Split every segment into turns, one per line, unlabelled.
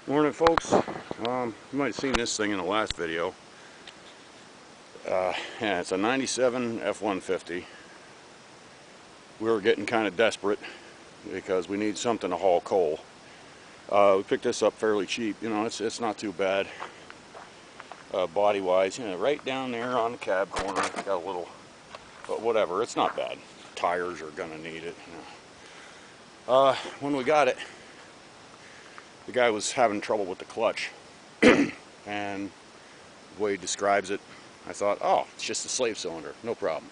Morning, folks. You might have seen this thing in the last video. Yeah, it's a 97 F-150. We were getting kind of desperate because we need something to haul coal. We picked this up fairly cheap. You know, it's not too bad body-wise. You know, right down there on the cab corner, got a little, but whatever. It's not bad. Tires are gonna need it. You know. When we got it, the guy was having trouble with the clutch, and the way he describes it, I thought, oh, it's just a slave cylinder, no problem.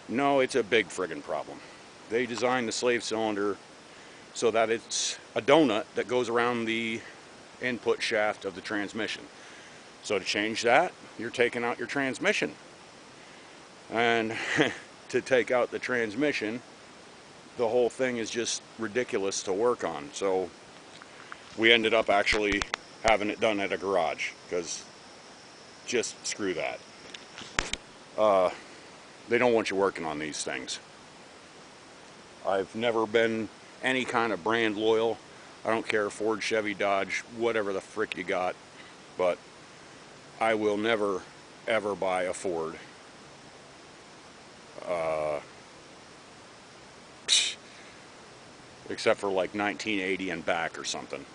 No, it's a big friggin' problem. They designed the slave cylinder so that it's a donut that goes around the input shaft of the transmission. So to change that, you're taking out your transmission. And to take out the transmission, the whole thing is just ridiculous to work on. So we ended up actually having it done at a garage, because just screw that. They don't want you working on these things. I've never been any kind of brand loyal. I don't care, Ford, Chevy, Dodge, whatever the frick you got, but I will never ever buy a Ford. Except for like 1980 and back or something.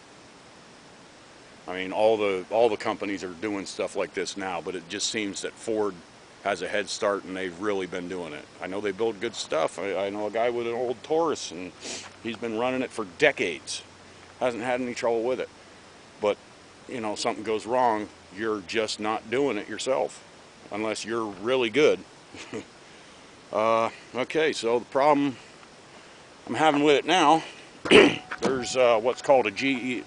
I mean, all the companies are doing stuff like this now, but it just seems that Ford has a head start, and they've really been doing it. I know they build good stuff. I know a guy with an old Taurus, and he's been running it for decades. Hasn't had any trouble with it. But, you know, something goes wrong, you're just not doing it yourself, unless you're really good. Okay, so the problem I'm having with it now, there's what's called a GE,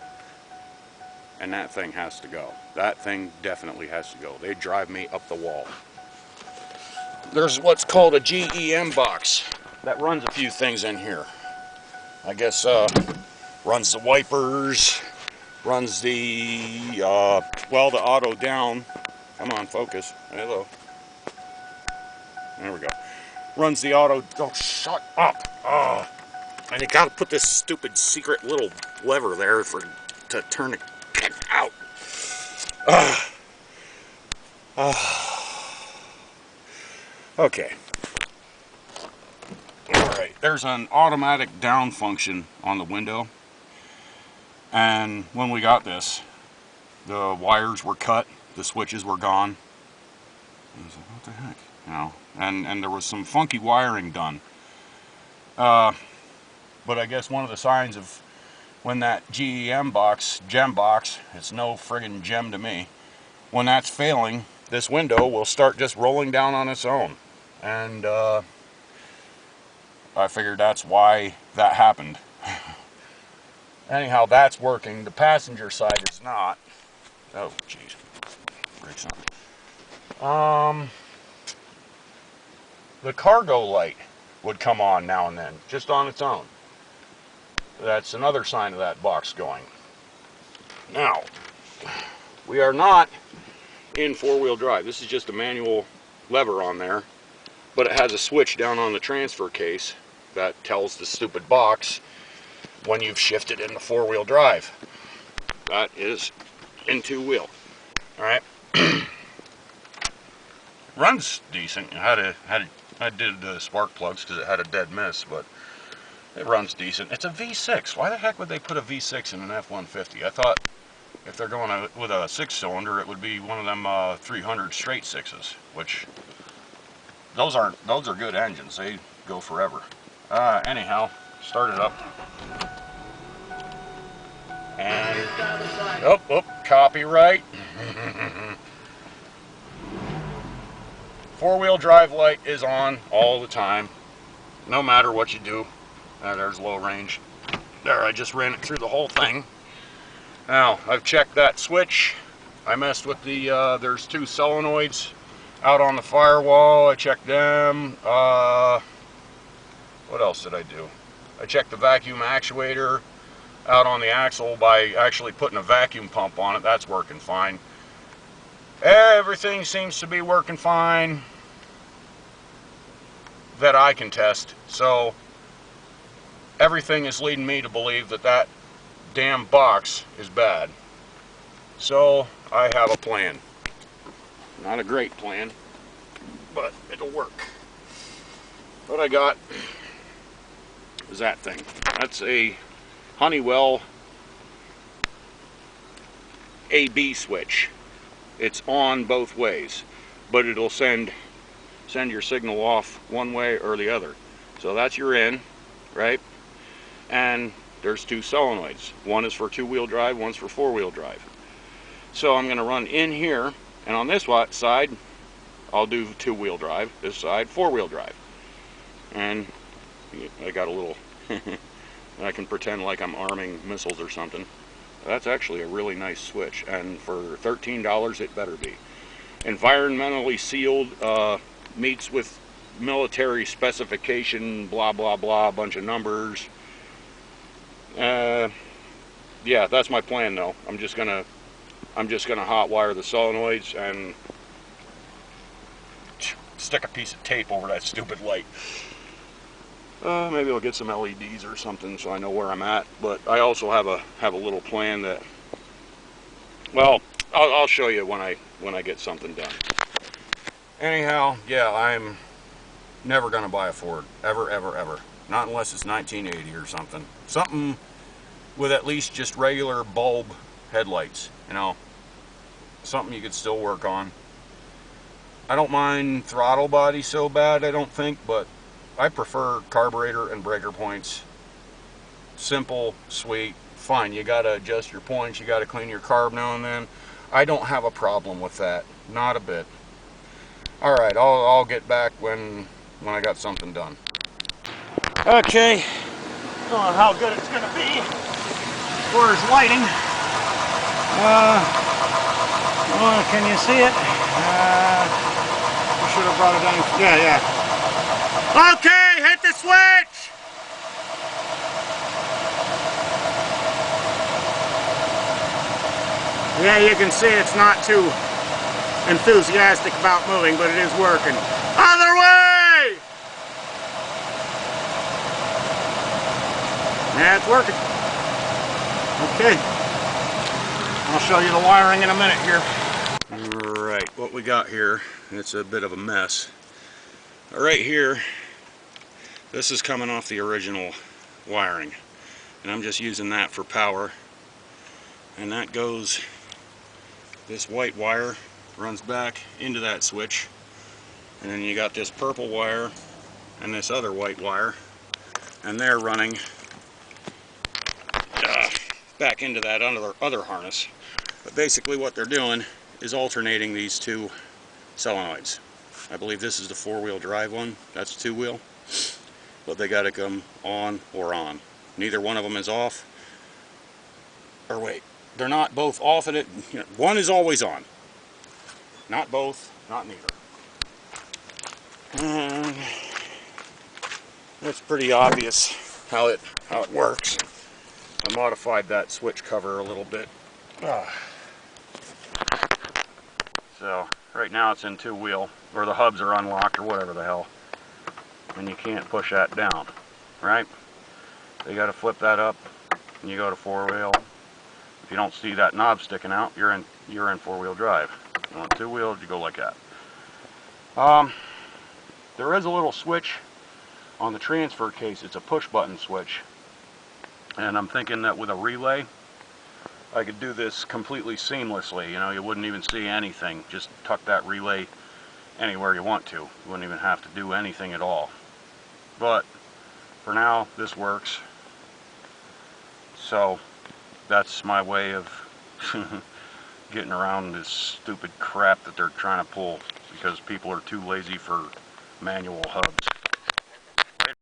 and that thing has to go. That thing definitely has to go. They drive me up the wall. There's what's called a GEM box that runs a few things in here. I guess runs the wipers, runs the well, the auto down. Come on, focus. Hello. There we go. Runs the auto. Oh, shut up. Oh. And you gotta put this stupid secret little lever there to turn it out. Okay. Alright, there's an automatic down function on the window. And when we got this, the wires were cut, the switches were gone. I was like, what the heck? You know, and there was some funky wiring done. But I guess one of the signs of when that GEM box, it's no friggin' gem to me, when that's failing, this window will start just rolling down on its own. And I figured that's why that happened. Anyhow, that's working. The passenger side is not. Oh, jeez. Break something. The cargo light would come on now and then, just on its own. That's another sign of that box going. Now, we are not in four-wheel drive. This is just a manual lever on there, but it has a switch down on the transfer case that tells the stupid box when you've shifted into four-wheel drive. That is in two-wheel. All right. Runs decent. I did the spark plugs because it had a dead miss, but it runs decent. It's a V6. Why the heck would they put a V6 in an F-150? I thought if they're going with a six-cylinder, it would be one of them 300 straight sixes, which those are good engines. They go forever. Anyhow, start it up. And oh, copyright. Four-wheel drive light is on all the time, no matter what you do. There's low range. There, I just ran it through the whole thing. Now, I've checked that switch. I messed with the, there's two solenoids out on the firewall. I checked them. What else did I do? I checked the vacuum actuator out on the axle by actually putting a vacuum pump on it. That's working fine. Everything seems to be working fine that I can test. So everything is leading me to believe that that damn box is bad. So I have a plan. Not a great plan, but it'll work. What I got is that thing. That's a Honeywell AB switch. It's on both ways, but it'll send your signal off one way or the other. So that's your in, right? And there's two solenoids. One is for two-wheel drive, one's for four-wheel drive. So I'm going to run in here, and on this side I'll do two-wheel drive, this side four-wheel drive. And I got a little I can pretend like I'm arming missiles or something. That's actually a really nice switch, and for $13 it better be. Environmentally sealed, meets with military specification, blah blah blah, a bunch of numbers. Yeah, that's my plan though. I'm just gonna hot wire the solenoids and stick a piece of tape over that stupid light. Maybe I'll get some LEDs or something so I know where I'm at. But I also have a little plan that, well, I'll show you when I get something done. Anyhow, yeah, I'm never gonna buy a Ford, ever, ever, ever. Not unless it's 1980 or something. Something with at least just regular bulb headlights, you know. Something you could still work on. I don't mind throttle body so bad, I don't think, but I prefer carburetor and breaker points. Simple, sweet, fine. You gotta adjust your points, you gotta clean your carb now and then. I don't have a problem with that, not a bit. Alright, I'll get back when I got something done. Okay, don't know how good it's gonna be as far as lighting. Can you see it? I should have brought it down. Yeah. Okay, hit the switch! Yeah, you can see it's not too enthusiastic about moving, but it is working. Other way! Yeah, it's working. Okay. I'll show you the wiring in a minute here. Alright, what we got here, it's a bit of a mess. Right here, this is coming off the original wiring, and I'm just using that for power. And that goes, this white wire runs back into that switch, and then you got this purple wire and this other white wire, and they're running back into that other harness. But basically what they're doing is alternating these two solenoids. I believe this is the four-wheel drive one, that's two-wheel, but they got to come on or on. Neither one of them is off, or wait, they're not both off at it. You know, one is always on, not both, not neither. And that's pretty obvious how it works. I modified that switch cover a little bit. So right now it's in two-wheel, or the hubs are unlocked or whatever the hell, and you can't push that down, right? So you got to flip that up and you go to four-wheel. If you don't see that knob sticking out, you're in four-wheel drive. You want two-wheel, you go like that. There is a little switch on the transfer case. It's a push-button switch, and I'm thinking that with a relay I could do this completely seamlessly. You know, you wouldn't even see anything. Just tuck that relay anywhere you want to. You wouldn't even have to do anything at all. But for now, this works. So that's my way of getting around this stupid crap that they're trying to pull, because people are too lazy for manual hubs.